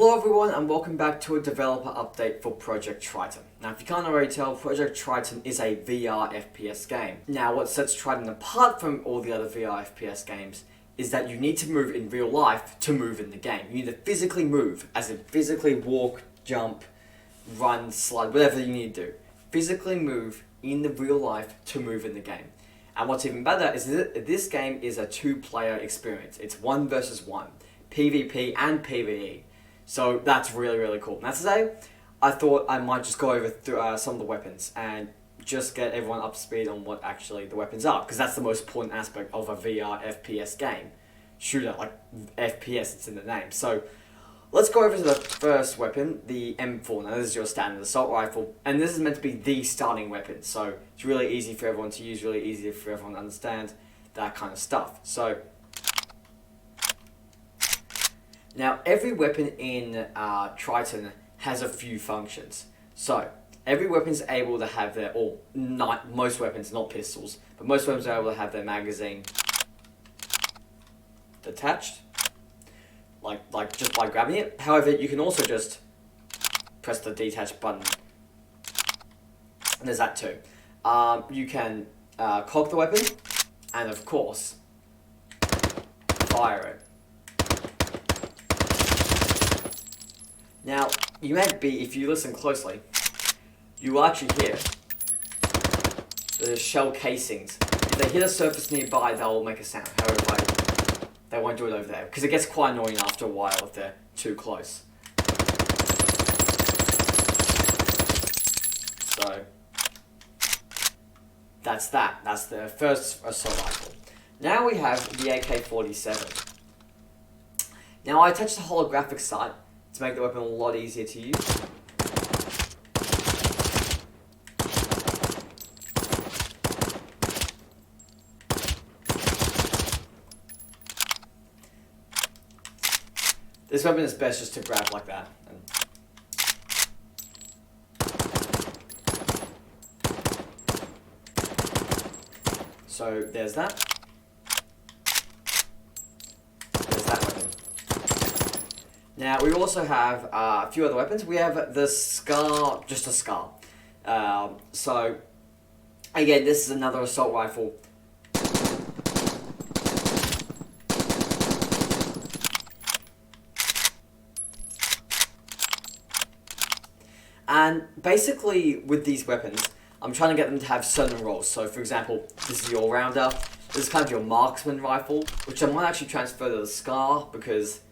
Hello everyone and welcome back to a developer update for Project Triton. Now if you can't already tell, Project Triton is a VR FPS game. Now what sets Triton apart from all the other VR FPS games is that you need to move in real life to move in the game. You need to physically move, as in physically walk, jump, run, slide, whatever you need to do. Physically move in the real life to move in the game. And what's even better is that this game is a two-player experience. It's 1 versus 1, PvP and PvE. So that's really cool. Now today, I thought I might just go over some of the weapons and just get everyone up to speed on what actually the weapons are, because that's the most important aspect of a VR FPS game. Shooter, like FPS, it's in the name. So let's go over to the first weapon, the M4. Now this is your standard assault rifle, and this is meant to be the starting weapon. So it's really easy for everyone to use, really easy for everyone to understand, that kind of stuff. So now, every weapon in Triton has a few functions. So, every weapon is able to have their, most weapons, not pistols, but most weapons are able to have their magazine detached, like just by grabbing it. However, you can also just press the detach button. And there's that too. You can cock the weapon, and of course, fire it. Now, you may be, if you listen closely, you will actually hear the shell casings. If they hit a surface nearby, they'll make a sound. However, they won't do it over there, because it gets quite annoying after a while if they're too close. So, that's that. That's the first assault rifle. Now we have the AK-47. Now, I attached the holographic sight to make the weapon a lot easier to use. This weapon is best just to grab like that. So there's that. There's that weapon. Now, we also have a few other weapons. We have the Scar, just a Scar. So, again, this is another assault rifle. And basically, with these weapons, I'm trying to get them to have certain roles. So, for example, this is your all-rounder. This is kind of your marksman rifle, which I might actually transfer to the Scar, because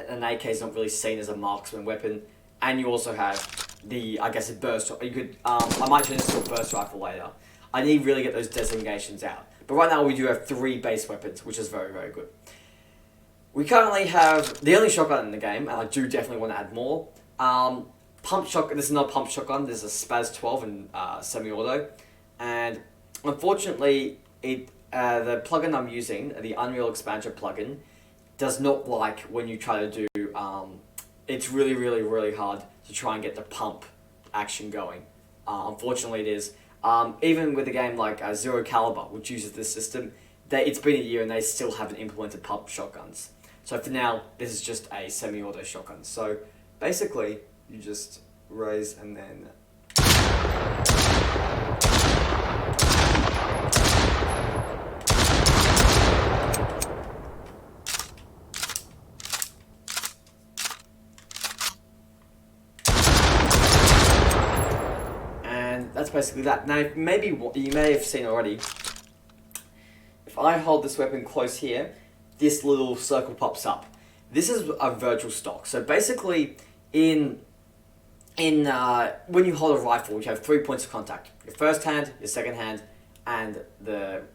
an AK is not really seen as a marksman weapon, and you also have the, I guess, a burst. You could, I might change this to a burst rifle later. I need to really get those designations out. But right now we do have 3 base weapons, which is very good. We currently have the only shotgun in the game, and I do definitely want to add more. Pump shotgun. This is not a pump shotgun. This is a Spaz 12 and semi-auto, and unfortunately, the plugin I'm using, the Unreal Expansion plugin, does not like when you try to do, it's really hard to try and get the pump action going. Unfortunately it is. Even with a game like Zero Caliber, which uses this system, it's been a year and they still haven't implemented pump shotguns. So for now, this is just a semi-auto shotgun. So basically, you just raise and then that's basically that. Now, maybe you may have seen already, if I hold this weapon close here, this little circle pops up. This is a virtual stock. So basically, when you hold a rifle, you have 3 points of contact: your first hand, your second hand, and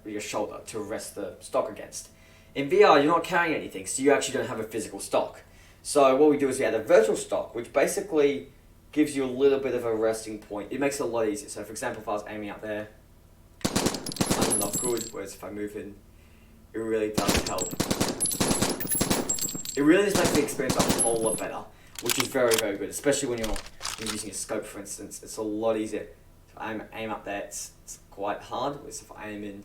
your shoulder to rest the stock against. In VR, you're not carrying anything, so you actually don't have a physical stock. So what we do is we add a virtual stock, which basically gives you a little bit of a resting point. It makes it a lot easier. So for example, if I was aiming up there, I'm not good, whereas if I move in, it really does help. It really just makes the experience a whole lot better, which is very good, especially when you're using a scope, for instance. It's a lot easier. If I aim up there, it's quite hard, whereas if I aim in,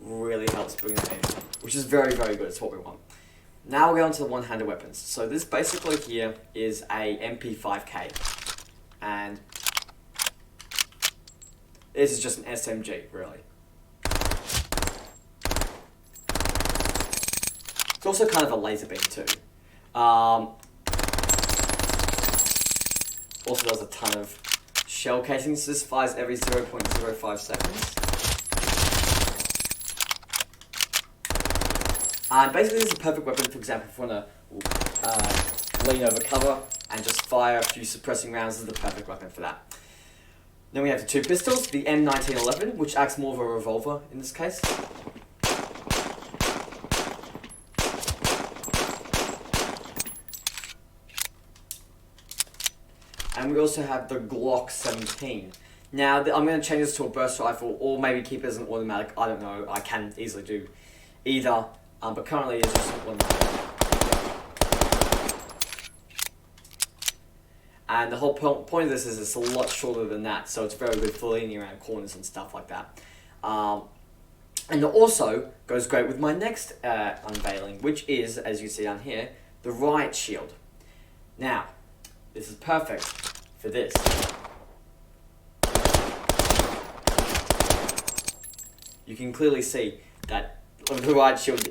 really helps bring that in, which is very good. It's what we want. Now we're going to the one-handed weapons. So this basically here is a MP5K, and this is just an SMG, really. It's also kind of a laser beam too. Also does a ton of shell casings. This fires every 0.05 seconds. And basically this is a perfect weapon, for example, if you want to lean over cover and just fire a few suppressing rounds. This is the perfect weapon for that. Then we have the two pistols, the M1911, which acts more of a revolver in this case. And we also have the Glock 17. Now, I'm going to change this to a burst rifle, or maybe keep it as an automatic. I don't know. I can easily do either. But currently it's just one. And the whole point of this is it's a lot shorter than that, so it's very good for leaning around corners and stuff like that. And it also goes great with my next unveiling, which is, as you see down here, the Riot Shield. Now, this is perfect for this. You can clearly see that the Riot Shield,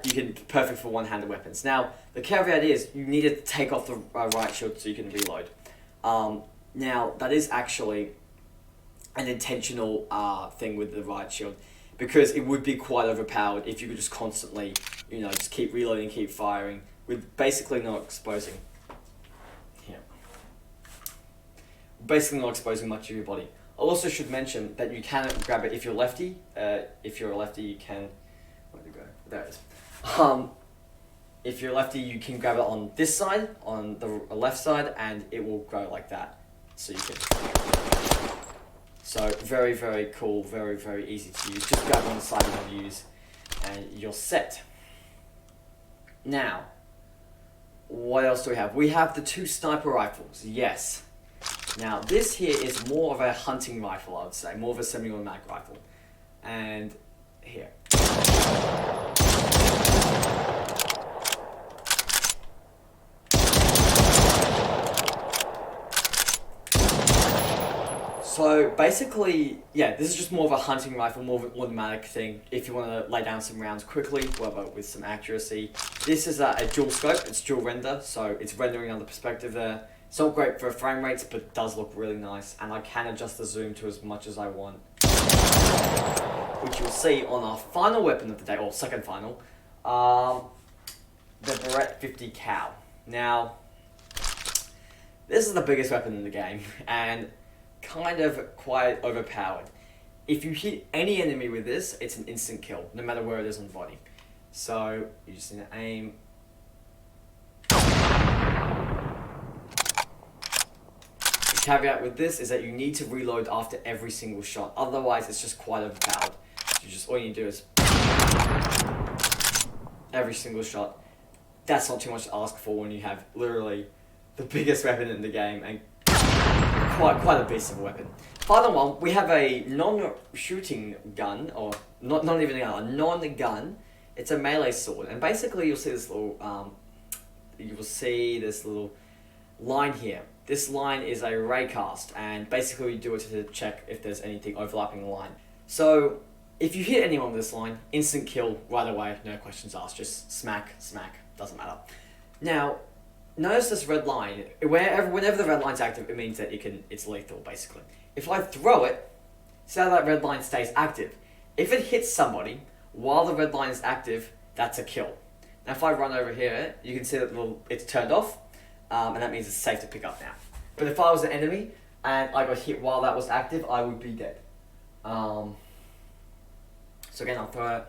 you can perfect for one-handed weapons. Now, the caveat is you need to take off the Riot Shield so you can reload. Now, that is actually an intentional thing with the Riot Shield, because it would be quite overpowered if you could just constantly, just keep reloading, keep firing, with basically not exposing. Yeah. Basically not exposing much of your body. I also should mention that you can grab it if you're lefty. If you're a lefty, you can... Where'd it go? There it is. If you're a lefty, you can grab it on this side, on the left side, and it will go like that. So you can... So very, very cool, very, very easy to use. Just grab on the side you want to use, and you're set. Now, what else do we have? We have the two sniper rifles, yes. Now, this here is more of a hunting rifle, I would say, more of a semi-automatic rifle. And here. So basically, yeah, this is just more of a hunting rifle, more of an automatic thing. If you want to lay down some rounds quickly, whether with some accuracy. This is a dual scope, it's dual render, so it's rendering on the perspective there. It's not great for frame rates, but it does look really nice, and I can adjust the zoom to as much as I want. Which you'll see on our final weapon of the day, or second final, the Beretta 50 Cal. Now, this is the biggest weapon in the game, and kind of quite overpowered. If you hit any enemy with this, it's an instant kill, no matter where it is on the body. So, you just need to aim. The caveat with this is that you need to reload after every single shot, otherwise it's just quite overpowered. So all you do is every single shot. That's not too much to ask for when you have literally the biggest weapon in the game and quite a beast of a weapon. Final one, we have a non-shooting gun, or not even a gun, a non-gun. It's a melee sword, and basically you'll see this little line here. This line is a raycast, and basically you do it to check if there's anything overlapping the line. So if you hit anyone with this line, instant kill right away, no questions asked, just smack, doesn't matter. Now, notice this red line. Whenever the red line's active, it means that it's lethal, basically. If I throw it, see how that red line stays active. If it hits somebody while the red line is active, that's a kill. Now if I run over here, you can see that it's turned off, and that means it's safe to pick up now. But if I was an enemy, and I got hit while that was active, I would be dead. So again, I'll throw it.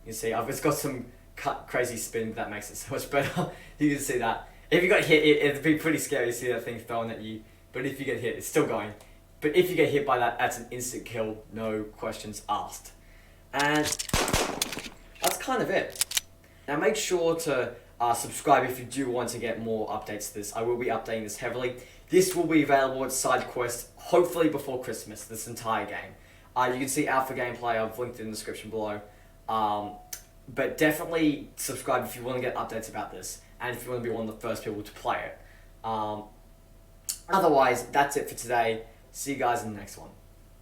You can see, it's got some crazy spin, but that makes it so much better. You can see that. If you got hit, it'd be pretty scary to see that thing thrown at you. But if you get hit, it's still going. But if you get hit by that, that's an instant kill, no questions asked. And that's kind of it. Now make sure to subscribe if you do want to get more updates to this. I will be updating this heavily. This will be available at Sidequest, hopefully before Christmas, this entire game. You can see alpha gameplay, I've linked it in the description below. But definitely subscribe if you want to get updates about this, and if you want to be one of the first people to play it. Otherwise, that's it for today. See you guys in the next one.